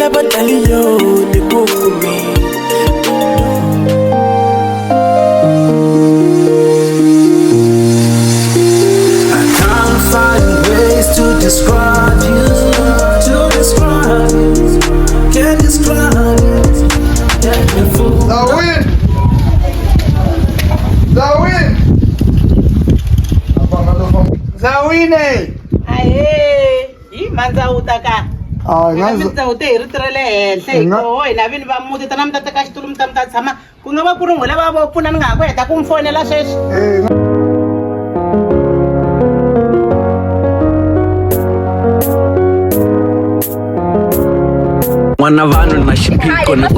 badaliyo ni kukumi. I can't find ways to describe you, can't describe you. Zawine! Aye, imanza utaka. Ngaza uteritrele seko wena vini va muti tana mtata ka xitulu mta tshama ku nga va ku ri ngwela va vo pfuna ni nga ha ku heta ku mfonela sweswi. Mwana vanhu na xiphiqo na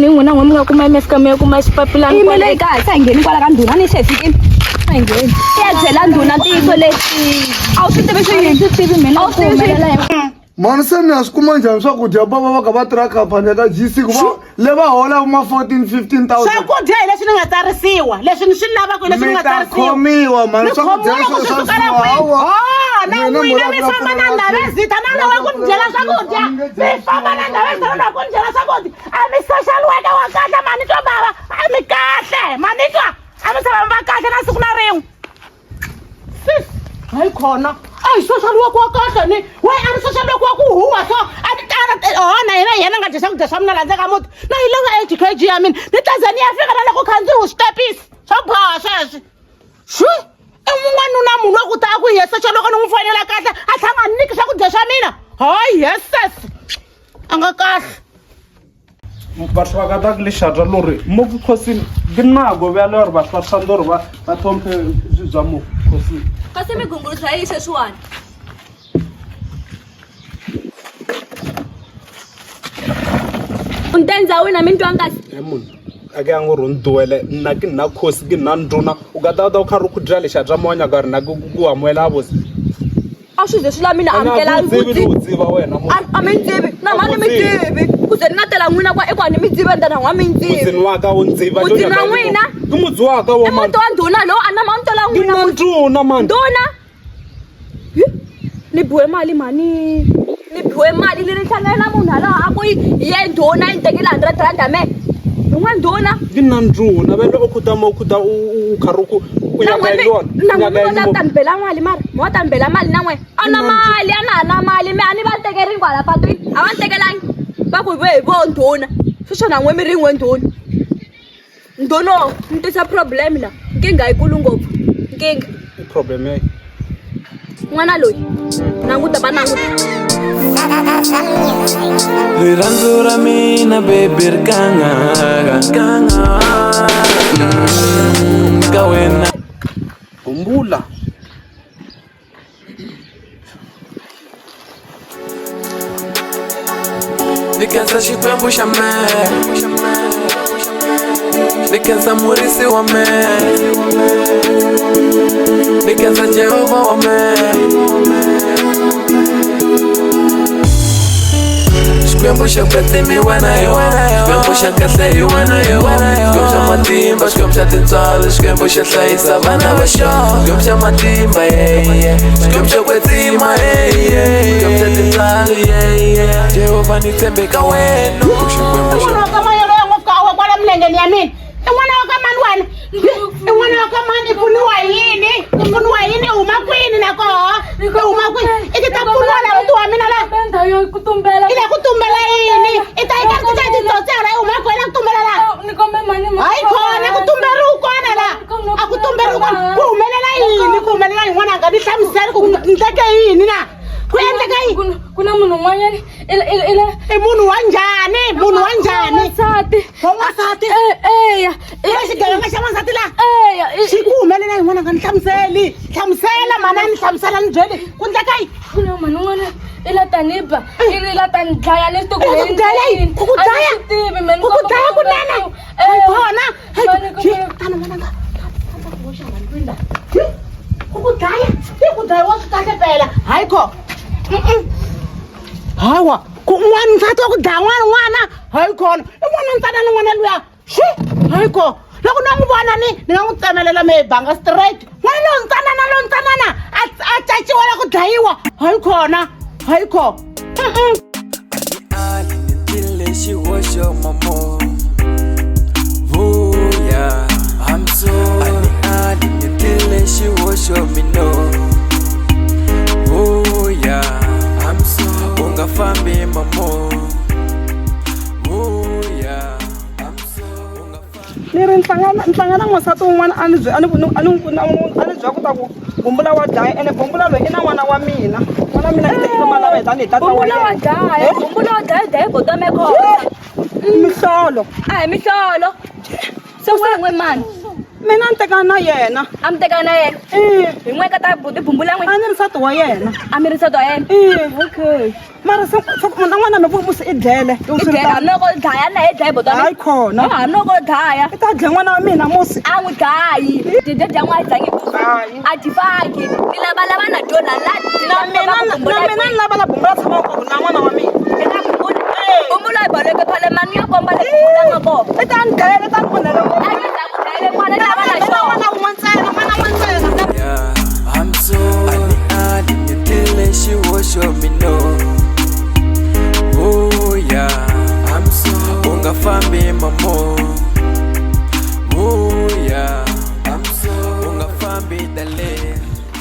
n'wina n'we mi nga kuma mfika mi ya kuma xipapilani kwale ka sa ngeni kwala ka ndhuna ni se fikini ngeni ya byela ndhuna ntiyiso lexi a wu swi tivi swi tivi mina a wu tivi swi mani se mi ya swi kuma njhani swakudya bava va kha va tirha khampani ta GC ku va leva hola ma 14-15,000 swakudya hi leswi ni nga tsarisiwa leswi ni swi lavaka hi leswi ni nga tsarisiwa khomiwa mani swakudya na n'wina mi famba na ndhavezita na lawa ku ni byela swakudya mi famba na ndhavezita na ku ni byela swakudya a mi social worker wa kahle manitwa bava a mi kahle manitwa a mi tshama va kahle na siku na rin'we hayi khona a hi social worker wa kahle ni we a ri social worker wa ku huwa so a ti tala na yena nga dya swakudya swa mina la ndzeni ka muti na yi lava 8 kg ya mina ni tazani ya fika na loko khandziyi switepisi swa boha sweswi shu mun'wana na munhu wa ku ta ku yesa loko ni n'wi fonela kahle a tlhanga ni nyiki swakudya swa mina hayi yeses a nga kahle batho ba ka ta ke lešata le gore mo bokhosing ke nako bjale gore batho ba tshwanetse gore ba tlhomphe bja mo bokhosing ka se mi gungulisa yi sweswiwani untenza wina mi ntwangasi munhu a ke yang gore o ntuele nna ke nna kgosi ke nna nduna o ka tata o kgare o khudira lešata mo wanyaka gore nna ke amoela a bose a swi ze swi la mina amukelangi a mi tivi na mani mi tivi ku ze ni nga tela n'wina kwa eku a ni mi tivi ende na n'wa mi tivi mutsini wa ka o ndziva mutsi na n'wina ke mutsi wa ka i muti wa ndhuna lowu a na ma ni tola n'wina ke nduna mani ndhuna ni biwe mali mani ni biwe mali ni hlangane na munhu halawa a ku ye ndhuna yi ni tekela 100 rand me yin'wana ndhuna ke nna nduna vele o khutama o khuta o kgare o nyaka le yona na n'wina ta ni bela mali mara mo ta ni bela mali na n'wena a na mali a na ha na mali me a ni va tekerini kwala patwini a va ni tekelangi va ku ve hi vo ndhuna sweswo na n'we mi ri n'we ndhuna ndhuno ni tisa problem la nkingha yikulu ngopfu nkingha problem yayi n'wana loyi nanguta va nanguta rirhandzu ra mina baby ri kanga ka wena humbula ni kenza xikwembu xa me ni kenza murisi wa me ni kenza Jehova wa me xikwembu xa kwetsimi wena yo xikwembu xa kahle hi wena yo xikwembu xa matimba xikwembu xa tintswalo xikwembu xa hlayisa vana va xo xikwembu xa matimba xikwembu xa kwetsima xikwembu xa tintswalo Jehova ni tshembe ka wena xikwembu xa n'wana wa ka mani loyi a ngopfu wa kwala milengeni ya mina i n'wana wa ka mani wena i n'wana wa ka mani i pfuniwa hi yini i pfuniwa hi yini i huma kwini na koho i huma kwini i ti ta pfuniwa la muti wa mina la i le ku tumbela yini i ta eka ku ta titotsela i huma kwini ku tumbela la hayi khona ku tumberiwa kona la a ku tumberiwa kona ku humelela yini ku humelela yini n'wana a nga ni hlamuseli ku ni teke yini na ku endleka yini ku na munhu un'wanyani i munhu wa njhani munhu wa njhani n'wansati eya xigayanga xa n'wansati la eya xi ku humelela hi n'wana nga ni hlamuseli hlamusela manani hlamusela ni byeli ku endleka yini ku na munhu un'wana i la taniba i la ngidlaya lesituku ukudlala yini ukudlaya ukudlaya kunene khona kana mwana ukudlaya wasikahle phela hayikho hawa kun'wana nsati wa ku dlaya n'wana hayi khona I n'wana ntsanana n'wana luya shi hayi ko loko ni n'wi vona ni nga n'wi tsemelela mebanga straight n'wana lontsanana a caciwa la ku dlayiwa hayi khona hayi kho Ali nitile xihoxo mamo vuya I'm so Ali nitile xihoxo mino vuya I'm so ungafambi mamo vuya I'm so ni ri nhlangana n'wansati wun'wana a ni byela ku ta ku bumbula wa dlaya ene bumbula loyi I na n'wana wa mina n'wana wa mina I tekile mali wa tanihi tata wa yena bumbula wa dlaya botome kho mihlolo a hi mihlolo se n'we mani mina ni tekana na yena a mi tekana na yena hi n'we ka ta bumbula n'we a ni ri nsati wa yena a mi ri nsati wa yena okay mara na n'wana mi vusi I dlele hambi loko dlaya na hi dlayi botome hayi khona hambi loko dlaya I ta dlaya n'wana wa mina musi a n'wi dlayi dide dya n'wana dlangi a ti faki ni lavalava na jona na mina ni lava la bumbula tshama kona na n'wana wa mina bumbula hi baleke phale mani ya komba le bumbula nga kona I ta ni dlele I ta ni vonela a nge ta ku dlayele n'wana lava na xona yeah I'm so Ali nitile xihoxo mino vuya I'm so ungafambi mamo vuya I'm so ungafambi dale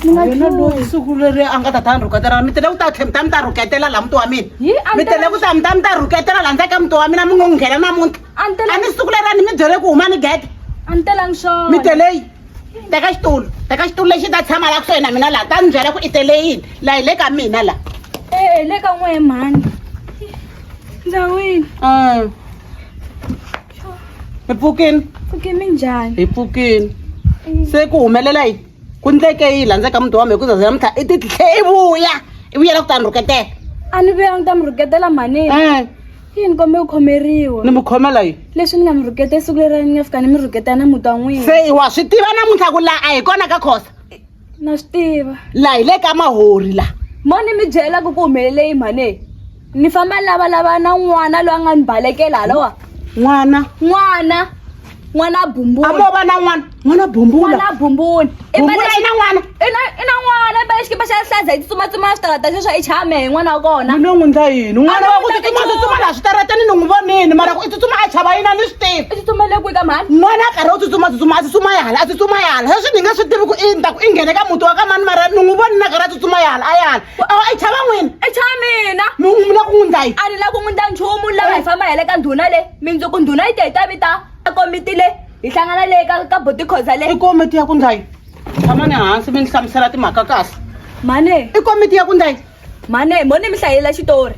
yena loyi siku leri a nga ta ta ni rhuketela mi tele ku ta tlhe mi ta rhuketela laha muti wa mina mi tele ku ta mi ta rhuketela laha ndzeni ka muti wa mina mi ngo nghena namuntlha a ni siku leri a ni mi byele ku huma ni gede a ni telangi swona mi teleyi teka xitulu lexi ta tshama la kusuhi na mina laha ta ni byela ku I tele yini laha hi le ka mina laha le ka n'we mhani ndzawini hi pfukini pfuke minjhani hi pfukini se ku humelela yini ku ndleke yini laha ndzeni ka muti wa mina ku za namuntlha I ti tlhe I vuyela ku ta ni rhuketela a ni vuyangi ta mi rhuketela mhani yini kombe ku khomeriwa ni mi khomela yini leswi ni nga mi rhukete siku leri ni nga fika ni mi rhuketa na muti wa n'wina se wa swi tiva namuntlha ku laha a hi kona ka khosa na swi tiva laha hi le ka mahori laha mo ni mi byela ku humelele yi mhani ni famba lavalava na n'wana loyi a nga ni balekela halawa n'wana bumbula a mo va na n'wana bumbula bumbula bumbula I na n'wana i na n'wana i mbale xikipa xa rihlaza hi tsutsuma switarata sweswo I chame hi n'wana wa kona ni lo n'wi ndla yini n'wana wa ku tsutsuma laha switarateni ni n'wi vonini mara ku I tsutsuma a chava yina ni swi tivi i tsutsumele kwi ka mhani n'wana a karhi u tsutsuma a tsutsuma hala leswi ni nga swi tivi ku I nta ku I nghene ka muti wa ka mani mara ni n'wi voni na karhi a tsutsuma hala a yala I chava n'wini i chamina mi la ku n'wi ndla yini a ni la ku n'wi ndla nchumu lava hi famba hi le ka ndhuna le mindzuku ndhuna yi te hi ta vita komiti le hi hlangana le ka botikhoza le I komiti ya ku ndla yini tshama ni hansi mi ni hlamusela timhaka kahle mhani I komiti ya ku ndla yini mhani mo ni mi hlayelela xitori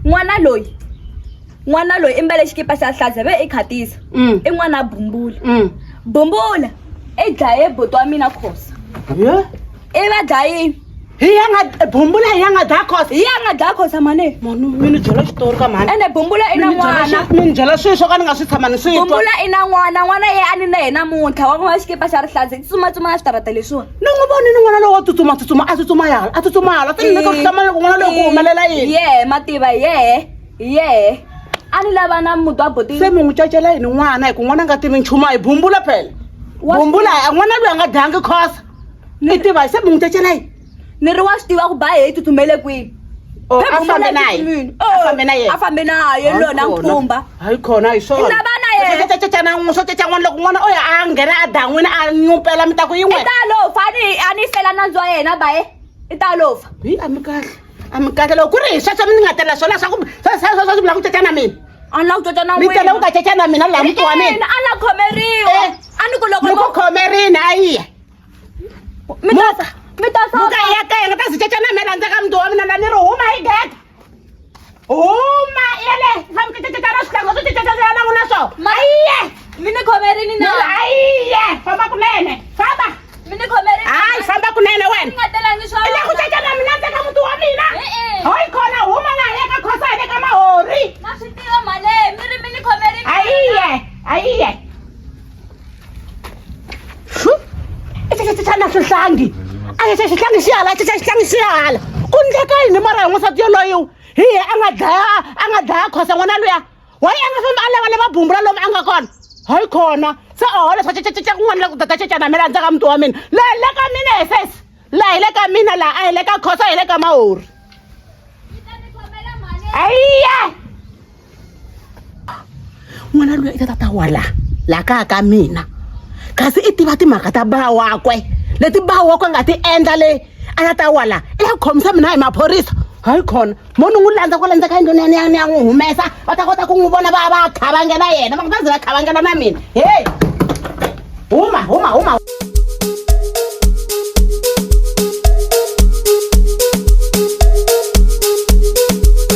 n'wana loyi I mbale xikipa xa rihlaza ve I khatisa I n'wana bumbula I dlaye buti wa mina khosa I va dlayini bumbula hi ya nga dlaya khosa hi ya nga dlaya khosa mhani mi ni byela xitori ka mhani ene bumbula I na n'wana mi ni byela swilo swo ka ni nga swi tshama ni swi twa bumbula I na n'wana ye a ni na yena namuntlha wa n'wana xikipa xa rihlaza I tsutsuma na switarata leswiwa ni n'wi voni ni n'wana loyi wa tsutsuma a tsutsuma hala se ni le ka ku hlamala ku n'wana loyi ku humelela yini mativa a ni lava na muti wa boti se mi n'wi cacela yini n'wana hi ku n'wana nga tivi nchumu hi bumbula phela bumbula n'wana loyi a nga dyangi khosa I tiva hi se mi n'wi cacela yini ni ri wa swi tiva ku ba hi tsutsumele kwini a fambe na ye lona nkhumba hayi khona hi swona lava na ye swo ceca n'wana loko n'wana oya a nghena a dan'wini a nyupela mi ta ku yin'we I ta lofa a ni fela nandzu wa yena baye I ta lofa a mi kahle loko ku ri hi sweswo mi ni nga tela swona swa ku mi lava ku ceca na mina a ni la ku coca na mi tele ku ta ceca na mina laha muti wa mina a la khomeriwa a ni ku ni ku khomerini a yiya mi ta muka ya kaya nga ta si ceca na mina ndzeni ka muti wa mina na ni ri huma hi gede huma yele famke ceca na swihlango swo ceca na n'wina swo ayiye mi ni khomerini na ayiye famba kunene famba mi ni khomerini hayi famba kunene wena nga telangi i le ku ceca na mina ndzeni ka muti wa mina hayi khona huma laha ya ka khosa xihlangi xihala ku ndleka yini mara hi n'wansati yoloyo hi a nga dlaya khosa n'wana luya wayi a nga fambi a lava le mabumbula lomu a nga kona hayi khona se oho leswi kun'wana la ku tata cecana mina ndzaka muti wa mina la hi le ka mina he sesi la hi le ka mina la a hi le ka khosa hi le ka mahori ayiye n'wana luya i ta tata wala la kaya ka mina kasi i tiva timhaka ta ba wakwe leti ba wakwe nga ti endla le a ta wala i ya khomisa mina hi maphorisa hayi khona munhu n'wi landza kwale ndzaka yindlwini ya n'wi humesa va ta kota ku n'wi vona va khavangela yena va nga zi va khavangela na mina hey huma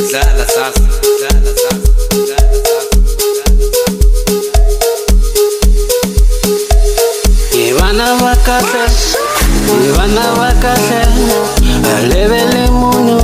dlala sasa Ivana va a casar, alevele mono.